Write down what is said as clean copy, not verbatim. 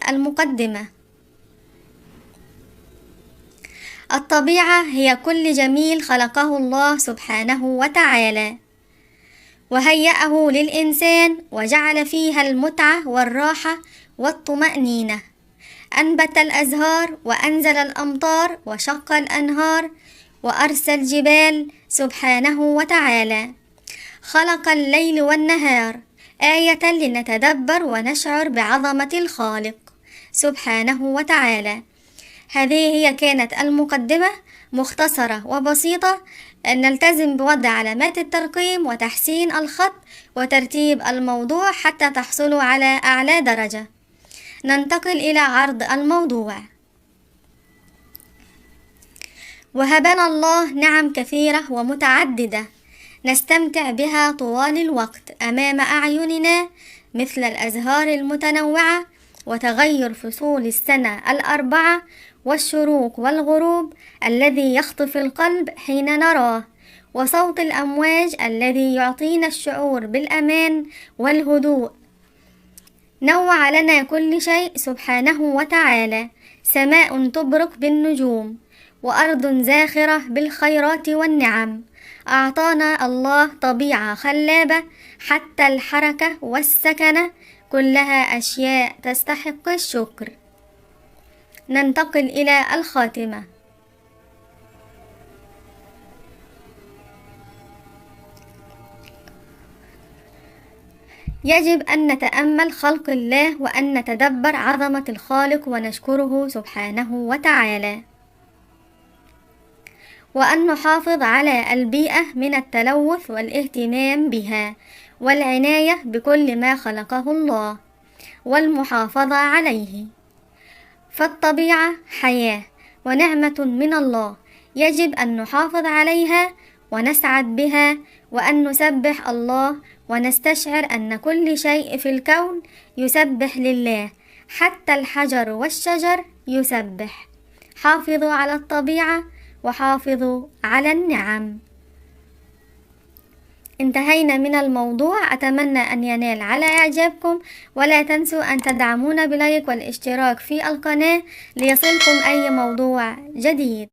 المقدمة. الطبيعة هي كل جميل خلقه الله سبحانه وتعالى وهيأه للإنسان وجعل فيها المتعة والراحة والطمأنينة. أنبت الأزهار وأنزل الأمطار وشق الأنهار وأرسى الجبال سبحانه وتعالى. خلق الليل والنهار آية لنتدبر ونشعر بعظمة الخالق سبحانه وتعالى. هذه هي كانت المقدمة مختصرة وبسيطة. نلتزم بوضع علامات الترقيم وتحسين الخط وترتيب الموضوع حتى تحصلوا على أعلى درجة. ننتقل إلى عرض الموضوع. وهبنا الله نعم كثيرة ومتعددة نستمتع بها طوال الوقت أمام أعيننا، مثل الأزهار المتنوعة وتغير فصول السنة الأربعة والشروق والغروب الذي يخطف القلب حين نراه، وصوت الأمواج الذي يعطينا الشعور بالأمان والهدوء. نوع لنا كل شيء سبحانه وتعالى، سماء تبرق بالنجوم وأرض زاخرة بالخيرات والنعم. أعطانا الله طبيعة خلابة، حتى الحركة والسكنة كلها أشياء تستحق الشكر. ننتقل إلى الخاتمة. يجب أن نتأمل خلق الله وأن نتدبر عظمة الخالق ونشكره سبحانه وتعالى، وأن نحافظ على البيئة من التلوث والاهتمام بها والعناية بكل ما خلقه الله والمحافظة عليه. فالطبيعة حياة ونعمة من الله، يجب أن نحافظ عليها ونسعد بها، وأن نسبح الله ونستشعر أن كل شيء في الكون يسبح لله، حتى الحجر والشجر يسبح. حافظوا على الطبيعة وحافظوا على النعم. انتهينا من الموضوع، أتمنى أن ينال على إعجابكم، ولا تنسوا أن تدعمونا بلايك والاشتراك في القناة ليصلكم أي موضوع جديد.